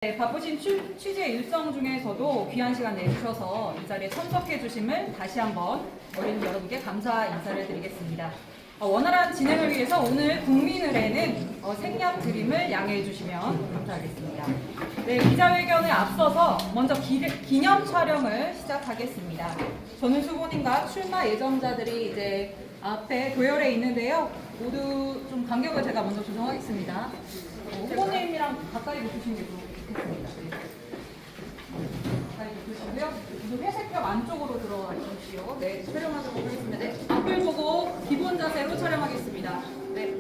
네, 바쁘신 취재 일정 중에서도 귀한 시간 내주셔서 이 자리에 참석해 주심을 다시 한번 어린이 여러분께 감사 인사를 드리겠습니다. 원활한 진행을 위해서 오늘 국민의례는 생략 드림을 양해해 주시면 감사하겠습니다. 네, 기자회견에 앞서서 먼저 기념 촬영을 시작하겠습니다. 전은수 후보님과 출마 예정자들이 이제 앞에 도열에 있는데요. 모두 좀 간격을 제가 먼저 조정하겠습니다. 후보님이랑 가까이 붙으신 게 좋겠습니다. 가까이 붙으시고요. 회색벽 안쪽으로 들어와 주십시오. 네, 촬영하도록 하겠습니다. 네, 앞을 보고 기본 자세로 촬영하겠습니다. 네.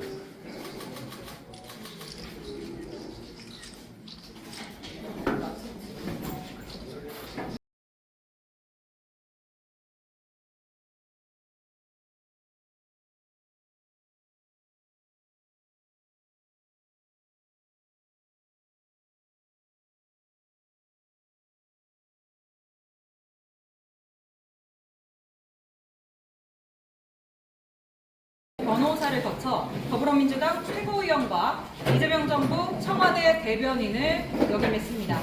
변호사를 거쳐 더불어민주당 최고위원과 이재명 정부 청와대 대변인을 역임했습니다.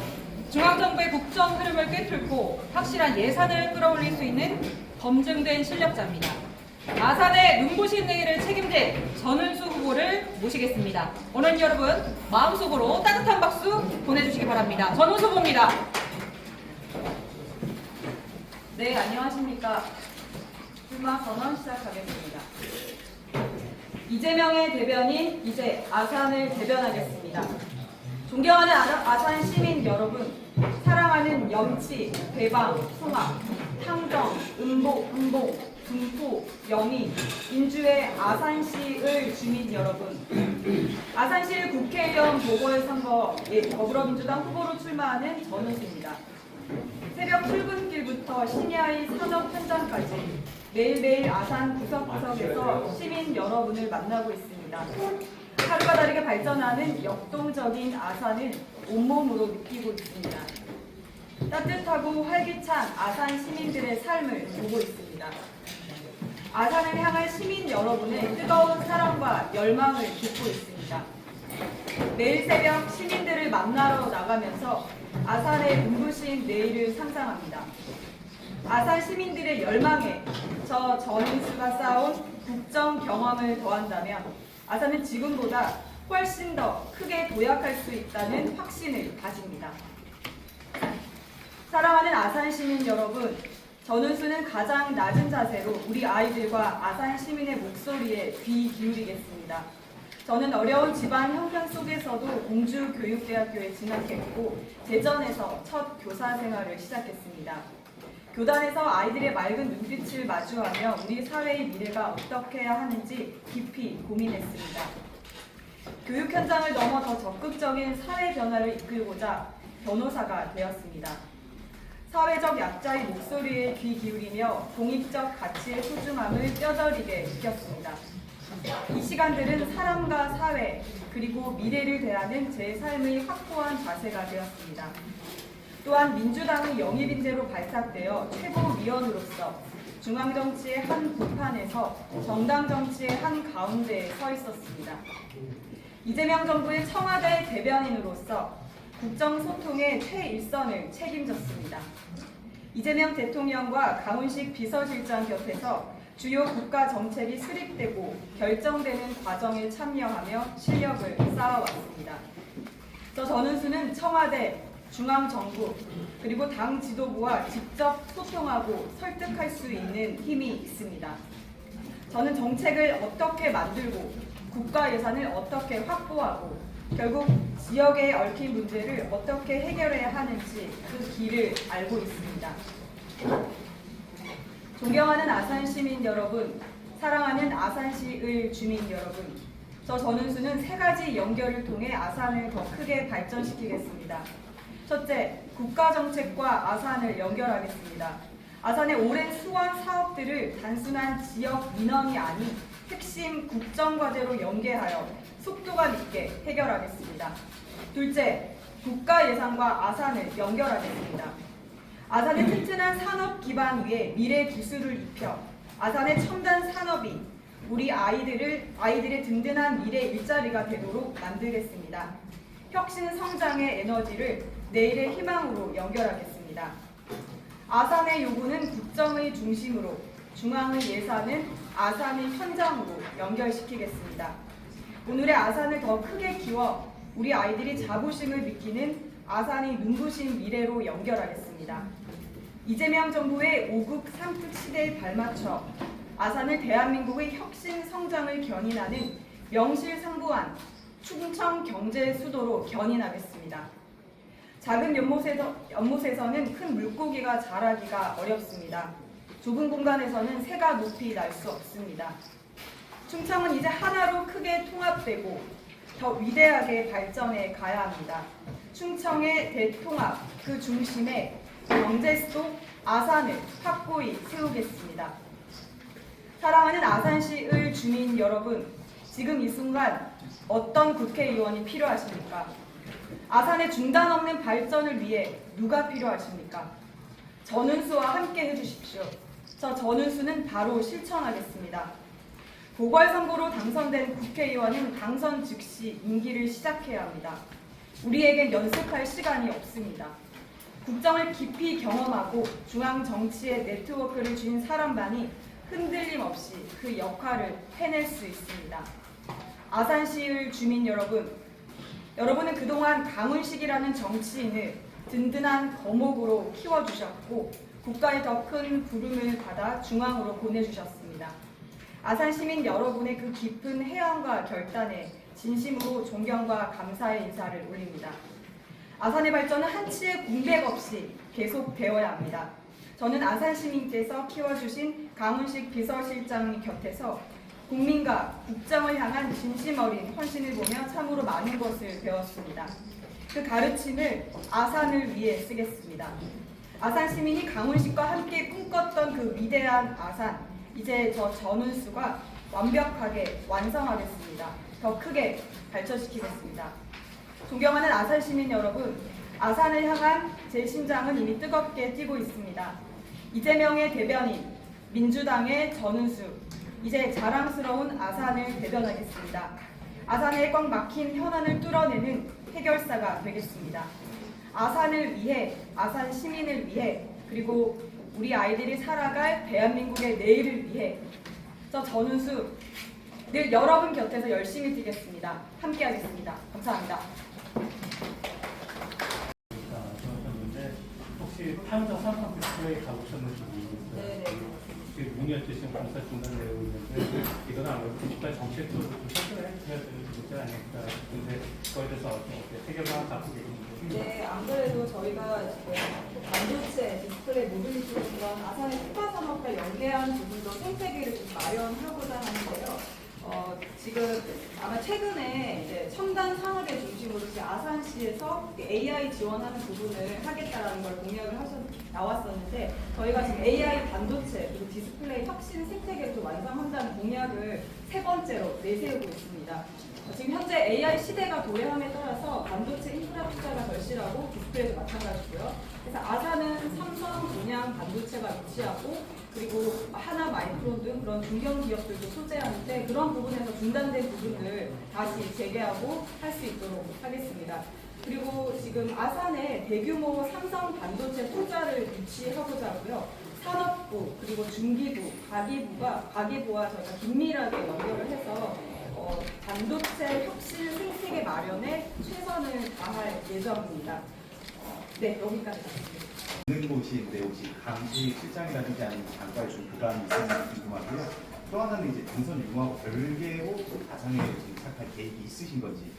중앙정부의 국정 흐름을 꿰뚫고 확실한 예산을 끌어올릴 수 있는 검증된 실력자입니다. 아산의 눈부신 내일을 책임질 전은수 후보를 모시겠습니다. 어린이 여러분, 마음속으로 따뜻한 박수 보내주시기 바랍니다. 전은수 후보입니다. 네, 안녕하십니까. 출마 선언 시작하겠습니다. 이재명의 대변인, 이제 아산을 대변하겠습니다. 존경하는 아산 시민 여러분, 사랑하는 염치, 대방, 송악, 탕정, 음봉, 분포, 영희, 인주의 아산시의 주민 여러분, 아산시 국회의원 보궐선거에 더불어민주당 후보로 출마하는 전은수입니다. 새벽 출근길부터 심야의 산업 현장까지 매일매일 아산 구석구석에서 시민 여러분을 만나고 있습니다. 하루가 다르게 발전하는 역동적인 아산을 온몸으로 느끼고 있습니다. 따뜻하고 활기찬 아산 시민들의 삶을 보고 있습니다. 아산을 향할 시민 여러분의 뜨거운 사랑과 열망을 듣고 있습니다. 매일 새벽 시민들을 만나러 나가면서 아산의 눈부신 내일을 상상합니다. 아산 시민들의 열망에 저 전은수가 쌓아온 국정 경험을 더한다면 아산은 지금보다 훨씬 더 크게 도약할 수 있다는 확신을 가집니다. 사랑하는 아산 시민 여러분, 전은수는 가장 낮은 자세로 우리 아이들과 아산 시민의 목소리에 귀 기울이겠습니다. 저는 어려운 집안 형편 속에서도 공주교육대학교에 진학했고 대전에서 첫 교사 생활을 시작했습니다. 교단에서 아이들의 맑은 눈빛을 마주하며 우리 사회의 미래가 어떻게 해야 하는지 깊이 고민했습니다. 교육 현장을 넘어 더 적극적인 사회 변화를 이끌고자 변호사가 되었습니다. 사회적 약자의 목소리에 귀 기울이며 공익적 가치의 소중함을 뼈저리게 느꼈습니다. 이 시간들은 사람과 사회 그리고 미래를 대하는 제 삶의 확고한 자세가 되었습니다. 또한 민주당의 영입인재로 발탁되어 최고위원으로서 중앙정치의 한 구판에서 정당 정치의 한 가운데에 서 있었습니다. 이재명 정부의 청와대 대변인으로서 국정소통의 최일선을 책임졌습니다. 이재명 대통령과 강훈식 비서실장 곁에서 주요 국가 정책이 수립되고 결정되는 과정에 참여하며 실력을 쌓아왔습니다. 저 전은수는 청와대, 중앙정부, 그리고 당 지도부와 직접 소통하고 설득할 수 있는 힘이 있습니다. 저는 정책을 어떻게 만들고 국가 예산을 어떻게 확보하고 결국 지역에 얽힌 문제를 어떻게 해결해야 하는지 그 길을 알고 있습니다. 존경하는 아산 시민 여러분, 사랑하는 아산시의 주민 여러분, 저 전은수는 세 가지 연결을 통해 아산을 더 크게 발전시키겠습니다. 첫째, 국가정책과 아산을 연결하겠습니다. 아산의 오랜 수원 사업들을 단순한 지역 민원이 아닌 핵심 국정과제로 연계하여 속도감 있게 해결하겠습니다. 둘째, 국가 예산과 아산을 연결하겠습니다. 아산의 튼튼한 산업 기반 위에 미래 기술을 입혀 아산의 첨단 산업이 우리 아이들의 든든한 미래 일자리가 되도록 만들겠습니다. 혁신 성장의 에너지를 내일의 희망으로 연결하겠습니다. 아산의 요구는 국정의 중심으로, 중앙의 예산은 아산의 현장으로 연결시키겠습니다. 오늘의 아산을 더 크게 키워 우리 아이들이 자부심을 느끼는 아산의 눈부신 미래로 연결하겠습니다. 이재명 정부의 5국 3특 시대에 발맞춰 아산을 대한민국의 혁신 성장을 견인하는 명실상부한 충청 경제 수도로 견인하겠습니다. 작은 연못에서는 큰 물고기가 자라기가 어렵습니다. 좁은 공간에서는 새가 높이 날 수 없습니다. 충청은 이제 하나로 크게 통합되고 더 위대하게 발전해 가야 합니다. 충청의 대통합, 그 중심에 경제수도 아산을 확고히 세우겠습니다. 사랑하는 아산시의 주민 여러분, 지금 이 순간 어떤 국회의원이 필요하십니까? 아산의 중단 없는 발전을 위해 누가 필요하십니까? 전은수와 함께 해주십시오. 저 전은수는 바로 실천하겠습니다. 보궐선거로 당선된 국회의원은 당선 즉시 임기를 시작해야 합니다. 우리에겐 연습할 시간이 없습니다. 국정을 깊이 경험하고 중앙 정치의 네트워크를 쥔 사람만이 흔들림 없이 그 역할을 해낼 수 있습니다. 아산시의 주민 여러분, 여러분은 그동안 강훈식이라는 정치인을 든든한 거목으로 키워주셨고 국가의 더 큰 부름을 받아 중앙으로 보내주셨습니다. 아산 시민 여러분의 그 깊은 해안과 결단에 진심으로 존경과 감사의 인사를 올립니다. 아산의 발전은 한치의 공백 없이 계속되어야 합니다. 저는 아산 시민께서 키워주신 강훈식 비서실장 곁에서 국민과 국정을 향한 진심 어린 헌신을 보며 참으로 많은 것을 배웠습니다. 그 가르침을 아산을 위해 쓰겠습니다. 아산 시민이 강훈식과 함께 꿈꿨던 그 위대한 아산, 이제 저 전은수가 완벽하게 완성하겠습니다. 더 크게 발전시키겠습니다. 존경하는 아산 시민 여러분, 아산을 향한 제 심장은 이미 뜨겁게 뛰고 있습니다. 이재명의 대변인, 민주당의 전은수, 이제 자랑스러운 아산을 대변하겠습니다. 아산에 꽉 막힌 현안을 뚫어내는 해결사가 되겠습니다. 아산을 위해, 아산 시민을 위해, 그리고 우리 아이들이 살아갈 대한민국의 내일을 위해 저 전은수 늘 여러분 곁에서 열심히 뛰겠습니다. 함께 하겠습니다. 감사합니다. 혹시 타임즈 상상 페스티벌에 가보셨는지 모르겠어요. 네네. 문의할 때 지금 공사 중단되고 있는데 이거는 아무래도 디지털 정책적으로 좀 설정을 해야 되는 문제 아닐까 싶은데 그거에 대해서 어떻게 해결만 갖고 계신지. 네, 안 그래도 저희가 반도체, 디스플레이, 모빌리티 그런 아산의 특화 산업과 연계한 부분도 생태계를 좀 마련하고자 하는데요. 지금 아마 최근에 이제 첨단 산업의 중심으로 아산시에서 AI 지원하는 부분을 하겠다라는 걸 공약을 나왔었는데 저희가 지금 AI 반도체 그리고 디스플레이 혁신 생태계를 좀 완성한다는 공약을 세 번째로 내세우고 있습니다. 지금 현재 AI 시대가 도래함에 따라서 반도체 인프라 투자가 절실하고 디스플레이도 마찬가지고요. 그래서 아산은 삼성, 동양 반도체가 위치하고 그리고 하나 마이크론 등 그런 중견 기업들도 소재하는데 그런 부분에서 중단된 부분을 다시 재개하고 할 수 있도록 하겠습니다. 그리고 지금 아산에 대규모 삼성 반도체 투자를 유치하고자 하고요. 산업부 그리고 중기부, 가기부와 저희가 긴밀하게 연결을 해서 반도체 혁신 생태계 마련에 최선을 다할 예정입니다. 네, 여기까지 하겠습니다. 있는 곳인데 혹시 강시 실장이라든지 아니면 장과에 좀 부담이 있는지 궁금하고요. 또 하나는 이제 당선 유무하고 별개로 가상에 지금 시작할 계획이 있으신 건지.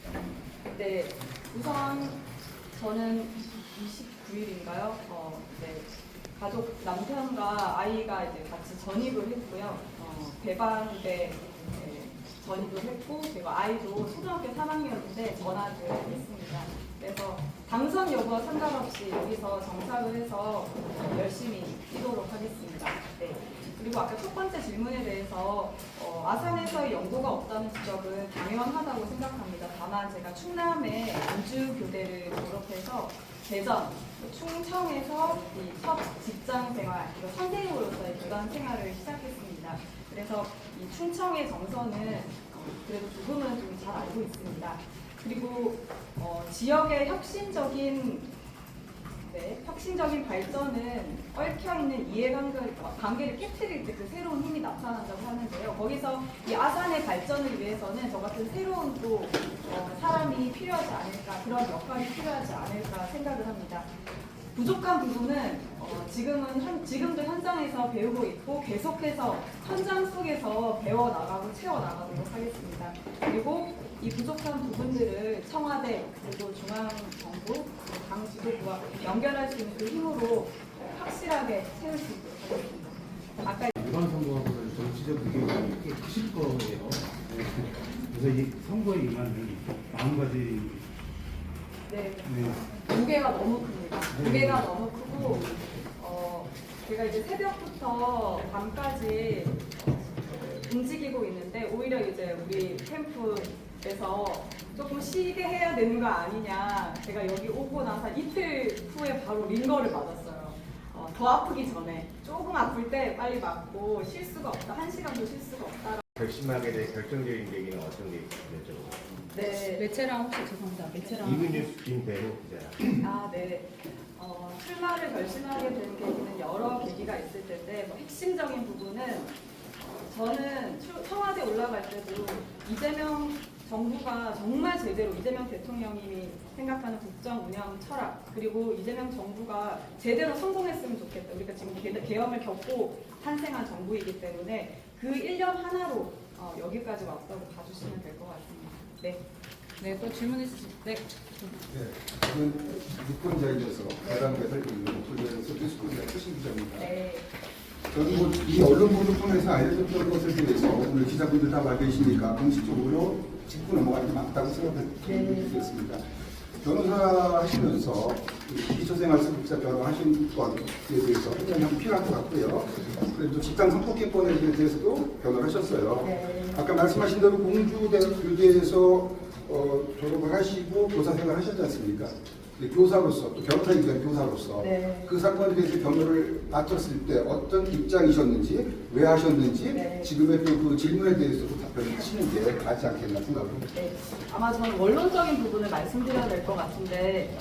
네, 우선 저는 29일인가요? 네, 가족 남편과 아이가 이제 같이 전입을 했고요. 배반대 전입을 했고, 그리고 아이도 초등학교 3학년인데 전학을 했습니다. 그래서 당선 여부와 상관없이 여기서 정착을 해서 열심히 뛰도록 하겠습니다. 네. 그리고 아까 첫 번째 질문에 대해서 아산에서의 연구가 없다는 지적은 당연하다고 생각합니다. 다만 제가 충남의 우주교대를 졸업해서 대전, 충청에서 첫 직장 생활, 그리고 선생님으로서의 교단 생활을 시작했습니다. 그래서 이 충청의 정서는 그래도 조금은 좀 잘 알고 있습니다. 그리고 지역의 혁신적인 발전은 얽혀있는 이해관계를 깨뜨릴 때 그 새로운 힘이 나타난다고 하는데요. 거기서 이 아산의 발전을 위해서는 저 같은 새로운 또 사람이 필요하지 않을까, 그런 역할이 필요하지 않을까 생각을 합니다. 부족한 부분은 지금도 현장에서 배우고 있고 계속해서 현장 속에서 배워나가고 채워나가도록 하겠습니다. 그리고 이 부족한 부분들을 청와대 그리고 중앙정부, 당 지도부와 연결할 수 있는 그 힘으로 확실하게 채울 수 있도록 하겠습니다. 아까 이번 선거보다는 정치적 의견이 꽤 크실 거예요. 네. 그래서 이 선거에 임하는 마음가짐. 네. 네. 무게가 너무 큽니다. 무게가 너무 크고 제가 이제 새벽부터 밤까지 움직이고 있는데 오히려 이제 우리 캠프에서 조금 쉬게 해야 되는 거 아니냐. 제가 여기 오고 나서 이틀 후에 바로 링거를 맞았어요. 더 아프기 전에 조금 아플 때 빨리 맞고 쉴 수가 없다. 1시간도 쉴 수가 없다. 결심하게 된 결정적인 계기는 어떤 게 있었죠? 네. 매체랑 혹시 죄송합니다. 매체랑 이민뉴스 김대호 기자. 아, 네. 출마를 결심하게 된 계기는 여러 계기가 있을 텐데 핵심적인 부분은 저는 청와대 올라갈 때도 이재명 정부가 정말 제대로 이재명 대통령님이 생각하는 국정 운영 철학 그리고 이재명 정부가 제대로 성공했으면 좋겠다. 우리가 지금 계엄을 겪고 탄생한 정부이기 때문에 그 1년 하나로 여기까지 왔다고 봐주시면 될 것 같습니다. 네. 네, 또 질문 있으실 때 네, 저는 유권자이면서 대단계에서 목소리에서 뉴스코리아 최신 기자입니다. 네. 저는 이 언론 보도 통해서 알려졌던 것을 위해서 오늘 기자분들 다 와 계시니까 공식적으로 짚고 넘어가는 게 맞다고 생각했습니다. 변호사 하시면서 기초생활 기자 변호하신 것에 대해서 설명이 필요할 것 같고요. 그리고 직장 성폭행권에 대해서도 변호를 하셨어요. 네. 아까 말씀하신 대로 공주대학교에서 졸업을 하시고 교사 생활을 하셨지 않습니까? 교사로서 또 변호사이기 때문에 교사로서 네. 그 사건에 대해서 변호를 맡았을 때 어떤 입장이셨는지 왜 하셨는지 네. 지금의 그 질문에 대해서도 답변을 하시는 게 맞지 않겠나 생각합니다. 네, 아마 저는 원론적인 부분을 말씀드려야 될 것 같은데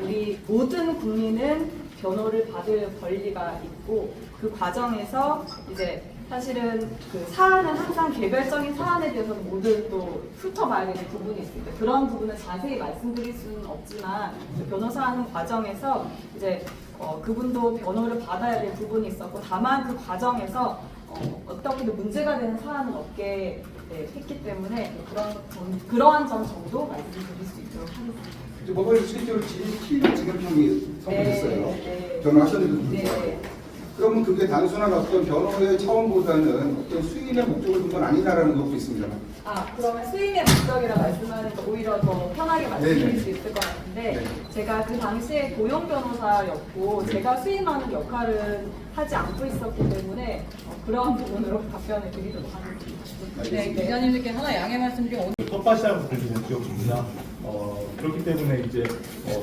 우리 모든 국민은 변호를 받을 권리가 있고 그 과정에서 이제 사실은 그 사안은 항상 개별적인 사안에 대해서는 모두 또 훑어봐야 되는 부분이 있습니다. 그런 부분은 자세히 말씀드릴 수는 없지만 변호사 하는 과정에서 이제 그분도 변호를 받아야 될 부분이 있었고 다만 그 과정에서 어떻게든 문제가 되는 사안은 없게 했기 때문에 그러한 점 정도 말씀드릴 수 있도록 하겠습니다. 이제 법원에서 실제로 지금 지금형이 선고됐어요. 네. 변호하셨는데도 네. 불구하고. 그러면 그게 단순한 어떤 변호의 차원보다는 어떤 수인의 목적을 둔 건 아니다라는 것도 있습니다만. 그러면 수임의 목적이라 말씀하니까 오히려 더 편하게 말씀드릴 네네. 수 있을 것 같은데 네. 제가 그 당시에 고용 변호사였고 네. 제가 수임하는 역할은 하지 않고 있었기 때문에 그런 부분으로 답변을 드리도록 하겠습니다. 네, 기자님들께 하나 양해 말씀드리면 텃밭이라고 불리는 지역입니다. 그렇기 때문에 이제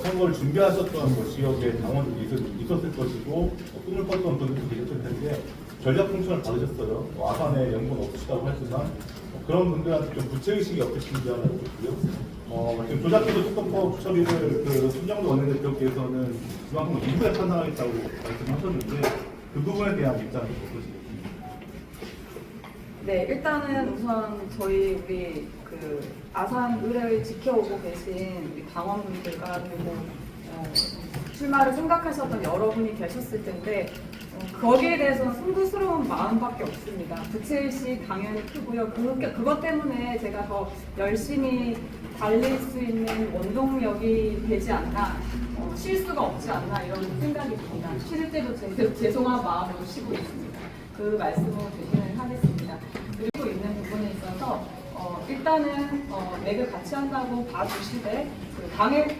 선거를 준비하셨던 뭐 지역의 당원들이 있었을 것이고 꿈을 꿨던 분들도 계셨을 텐데 전략 풍선을 받으셨어요. 아산에 연구는 없으시다고 하지만 그런 분들한테 좀 구체의식이 없으신지 하나 여쭙고요. 지금 조작기도 특검법 처리를 그 신정도 원내대표께서는 그만큼 이후에 판단하겠다고 말씀하셨는데 그 부분에 대한 입장이 어떠시겠습니까? 네, 일단은 우선 우리 그 아산 의뢰를 지켜오고 계신 우리 당원분들과 그리고 출마를 생각하셨던 여러분이 계셨을 텐데 거기에 대해서는 송구스러운 마음밖에 없습니다. 부채의식 당연히 크고요. 그것 때문에 제가 더 열심히 달릴 수 있는 원동력이 되지 않나, 쉴 수가 없지 않나 이런 생각이 듭니다. 쉴 때도 죄송한 마음으로 쉬고 있습니다. 그 말씀을 대신을 하겠습니다. 그리고 있는 부분에 있어서 일단은 맥을 같이 한다고 봐주시되 그 당의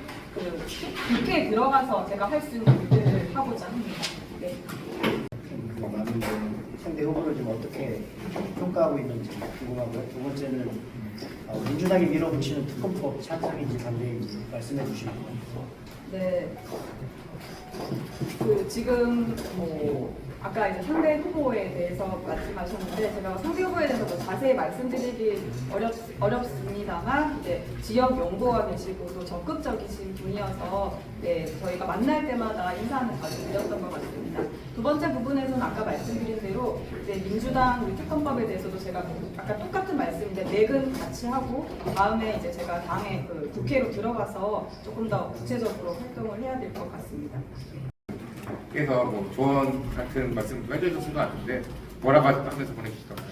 깊게 들어가서 제가 할 수 있는 일들을 하고자 합니다. 네. 많은 상대 후보를 좀 어떻게 평가하고 있는지 궁금하고요. 두 번째는 민주당이 밀어붙이는 특검법 찬성인지 반대인지 말씀해 주시면. 네. 지금 아까 이제 상대 후보에 대해서 말씀하셨는데 제가 상대 후보에 대해서 더 자세히 말씀드리기 어렵습니다만 이제 지역 연구원이시고 또 적극적이신 분이어서 네, 저희가 만날 때마다 인사는 자주 드렸던 것 같습니다. 두 번째 부분에서는 아까 말씀드린 대로 이제 민주당 우리 특검법에 대해서도 제가 아까 똑같은 말씀인데 내근 같이 하고 다음에 이제 제가 당에 그 국회로 들어가서 조금 더 구체적으로 활동을 해야 될 것 같습니다. 그래서 뭐 조언 같은 말씀 해주셨을 것 같은데 뭐라고 하면서 보내주시던가요?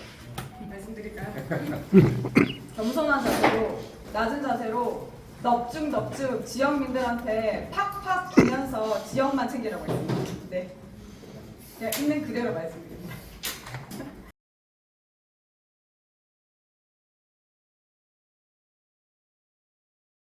말씀드릴까요? 겸손한 자세로 낮은 자세로 넙죽 지역민들한테 팍팍 주면서 지역만 챙기라고 했습니다. 네, 그냥 있는 그대로 말씀드립니다.